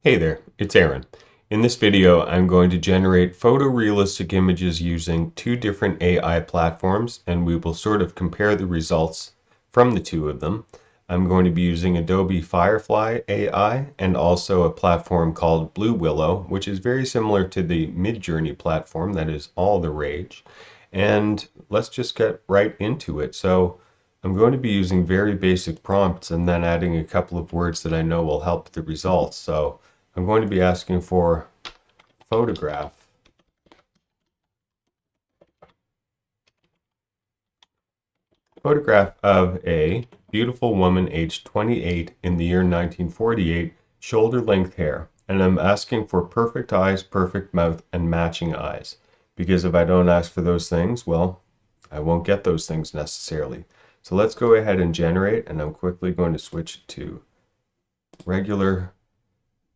Hey there, it's Aaron. In this video, I'm going to generate photorealistic images using two different AI platforms, and we will sort of compare the results from the two of them. I'm going to be using Adobe Firefly AI and also a platform called Willow, which is very similar to the Midjourney platform that is all the rage. And let's just get right into it. So I'm going to be using very basic prompts and then adding a couple of words that I know will help the results. So I'm going to be asking for photograph photograph of a beautiful woman aged 28 in the year 1948, shoulder length hair. And I'm asking for perfect eyes, perfect mouth, and matching eyes. Because if I don't ask for those things, well, I won't get those things necessarily. So let's go ahead and generate, and I'm quickly going to switch to regular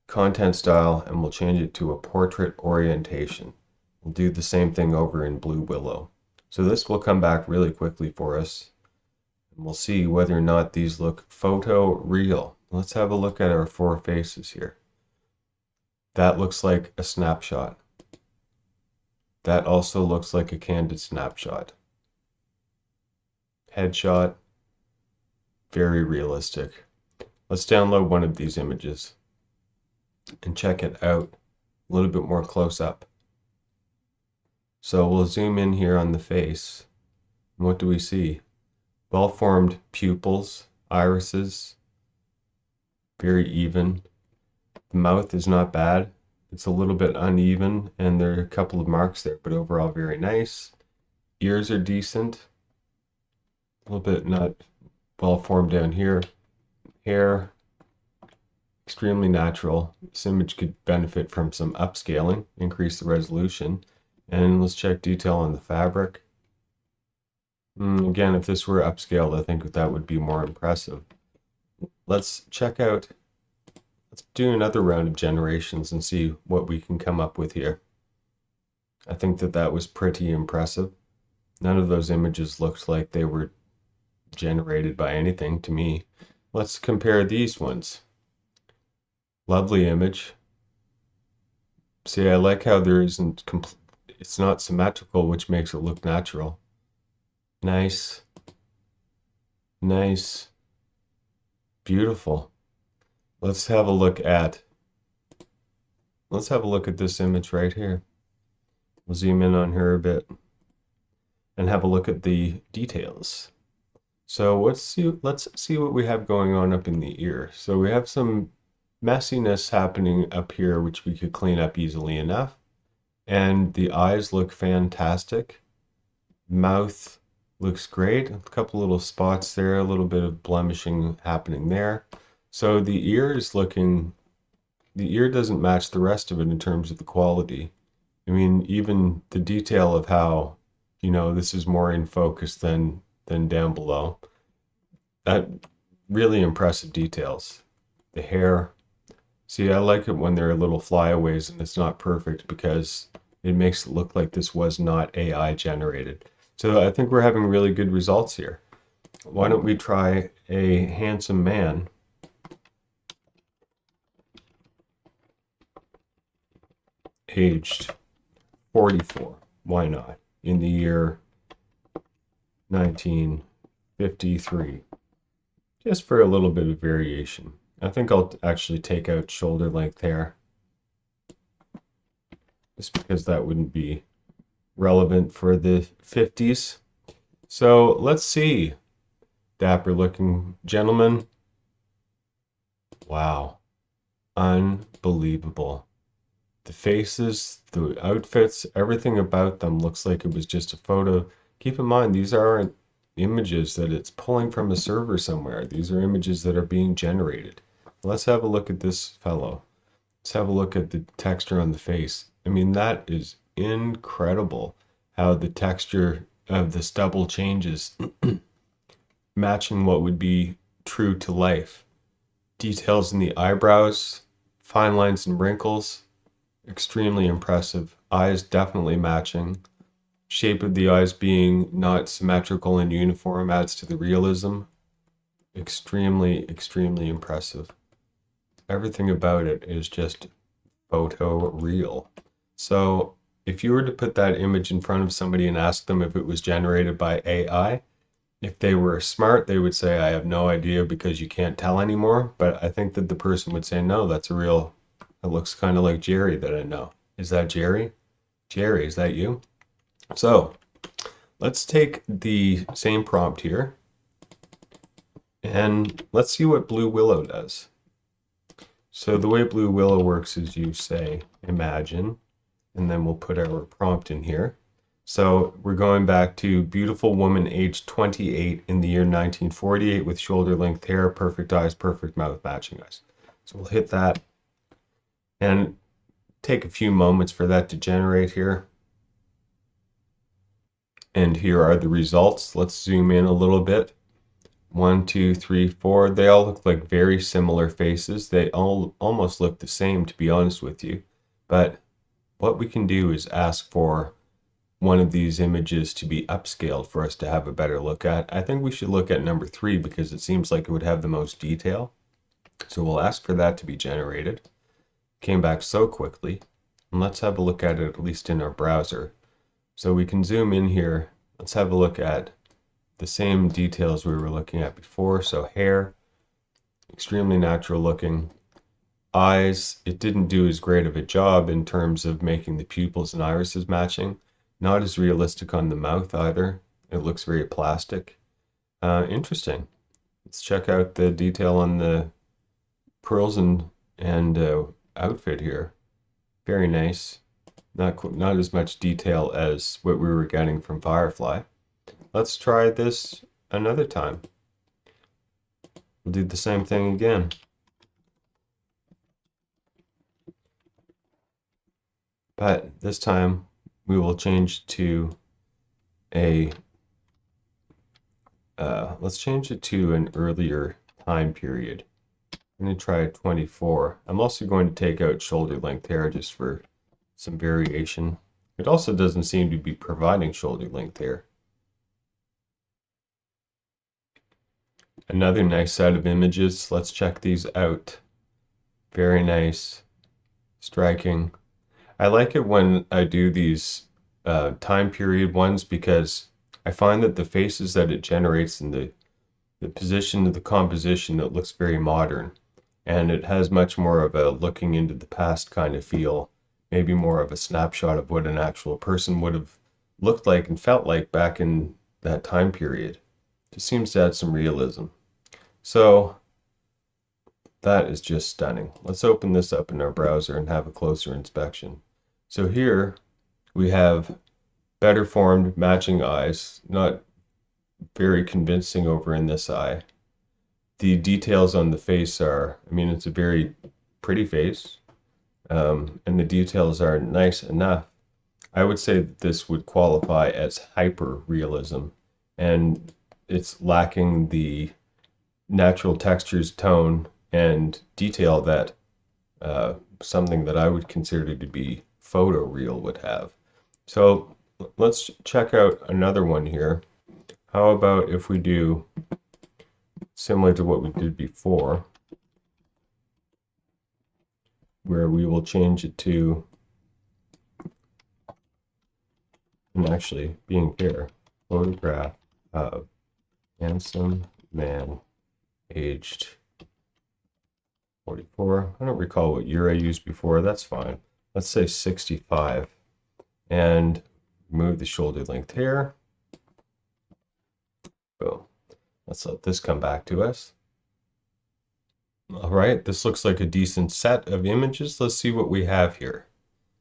content style, and we'll change it to a portrait orientation. We'll do the same thing over in Willow. So this will come back really quickly for us, and we'll see whether or not these look photo real. Let's have a look at our four faces here. That looks like a snapshot. That also looks like a candid snapshot. Headshot, very realistic. Let's download one of these images and check it out a little bit more close up. So we'll zoom in here on the face. And what do we see? Well-formed pupils, irises, very even. The mouth is not bad. It's a little bit uneven, and there are a couple of marks there, but overall very nice. Ears are decent. A little bit not well-formed down here. Hair, extremely natural. This image could benefit from some upscaling, increase the resolution. And let's check detail on the fabric. Again, if this were upscaled, I think that would be more impressive. Let's do another round of generations and see what we can come up with here. I think that was pretty impressive. None of those images looked like they were generated by anything to me. Let's compare these ones. Lovely image. See, I like how it's not symmetrical, which makes it look natural. Nice. Nice. Beautiful. Let's have a look at this image right here. We'll zoom in on her a bit and have a look at the details. So let's see what we have going on up in the ear. So we have some messiness happening up here, which we could clean up easily enough. And the eyes look fantastic. Mouth looks great. A couple little spots there, a little bit of blemishing happening there. So the ear doesn't match the rest of it in terms of the quality. I mean, even the detail of how, this is more in focus than down below. That really impressive details. The hair. See, I like it when there are little flyaways and it's not perfect because it makes it look like this was not AI generated. So I think we're having really good results here. Why don't we try a handsome man? Aged 44. Why not? In the year 1953. Just for a little bit of variation. I think I'll actually take out shoulder length hair. Just because that wouldn't be relevant for the 50s. So let's see. Dapper looking gentleman. Wow. Unbelievable. The faces, the outfits, everything about them looks like it was just a photo. Keep in mind, these aren't images that it's pulling from a server somewhere. These are images that are being generated. Let's have a look at this fellow. Let's have a look at the texture on the face. I mean, that is incredible how the texture of the stubble changes, matching what would be true to life. Details in the eyebrows, fine lines and wrinkles, extremely impressive. Eyes definitely matching. Shape of the eyes being not symmetrical and uniform adds to the realism. Extremely, extremely impressive. everything about it is just photo real. So if you were to put that image in front of somebody and ask them if it was generated by AI, if they were smart, they would say, I have no idea because you can't tell anymore. But I think that the person would say, no, that's a real, it looks kind of like Jerry that I know. Is that Jerry? Jerry, is that you? So let's take the same prompt here and let's see what Blue Willow does. So the way Blue Willow works is you say, imagine, and then we'll put our prompt in here. So we're going back to beautiful woman aged 28 in the year 1948 with shoulder length hair, perfect eyes, perfect mouth, matching eyes. So we'll hit that and take a few moments for that to generate here. And here are the results. Let's zoom in a little bit. 1, 2, 3, 4. They all look like very similar faces. They all almost look the same, to be honest with you. But what we can do is ask for one of these images to be upscaled for us to have a better look at. I think we should look at number 3 because it seems like it would have the most detail. So we'll ask for that to be generated. Came back so quickly. And let's have a look at it, at least in our browser. So we can zoom in here. Let's have a look at the same details we were looking at before. So hair, extremely natural looking. Eyes, it didn't do as great of a job in terms of making the pupils and irises matching. Not as realistic on the mouth either. It looks very plastic. Interesting. Let's check out the detail on the pearls and outfit here. Very nice. Not as much detail as what we were getting from Firefly. Let's try this another time. We'll do the same thing again. But this time we will change to a, let's change it to an earlier time period. I'm going to try 24. I'm also going to take out shoulder length hair just for some variation. It also doesn't seem to be providing shoulder length hair. Another nice set of images. Let's check these out. Very nice. Striking. I like it when I do these time period ones because I find that the faces that it generates and the position of the composition, it looks very modern. And it has much more of a looking into the past kind of feel, maybe more of a snapshot of what an actual person would have looked like and felt like back in that time period. Just seems to add some realism. So that is just stunning. Let's open this up in our browser and have a closer inspection. So here we have better formed matching eyes, not very convincing over in this eye. The details on the face are, I mean, it's a very pretty face, and the details are nice enough. I would say that this would qualify as hyper realism, and it's lacking the natural textures, tone, and detail that something that I would consider to be photoreal would have. So let's check out another one here. How about if we do similar to what we did before, where we will change it to, and actually being here, photograph of handsome man aged 44. I don't recall what year I used before. That's fine. Let's say 65 and remove the shoulder length hair. Boom. Let's let this come back to us. All right, this looks like a decent set of images. Let's see what we have here.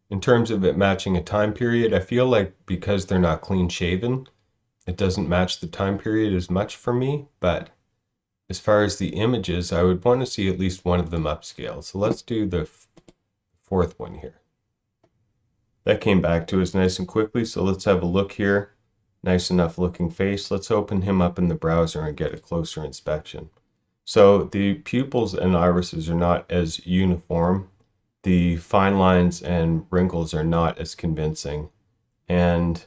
In terms of it matching a time period, I feel like because they're not clean shaven, it doesn't match the time period as much for me, but as far as the images, I would want to see at least one of them upscaled. So let's do the fourth one here. That came back to us nice and quickly, so let's have a look here. Nice enough looking face. Let's open him up in the browser and get a closer inspection. So the pupils and irises are not as uniform. The fine lines and wrinkles are not as convincing. And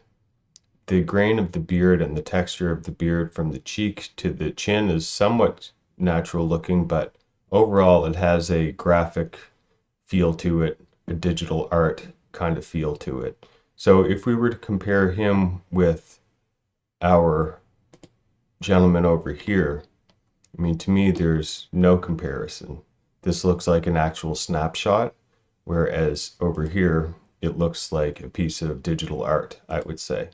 the grain of the beard and the texture of the beard from the cheek to the chin is somewhat natural looking, but overall it has a graphic feel to it, a digital art kind of feel to it. So if we were to compare him with our gentleman over here, I mean, to me, there's no comparison. This looks like an actual snapshot, whereas over here, it looks like a piece of digital art, I would say.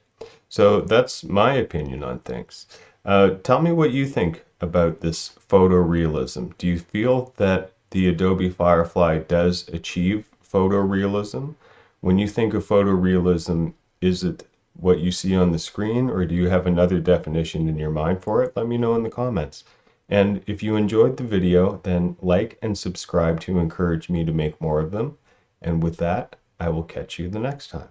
So that's my opinion on things. Tell me what you think about this photorealism. Do you feel that the Adobe Firefly does achieve photorealism? When you think of photorealism, is it what you see on the screen, or do you have another definition in your mind for it? Let me know in the comments. And if you enjoyed the video, then like and subscribe to encourage me to make more of them. And with that, I will catch you the next time.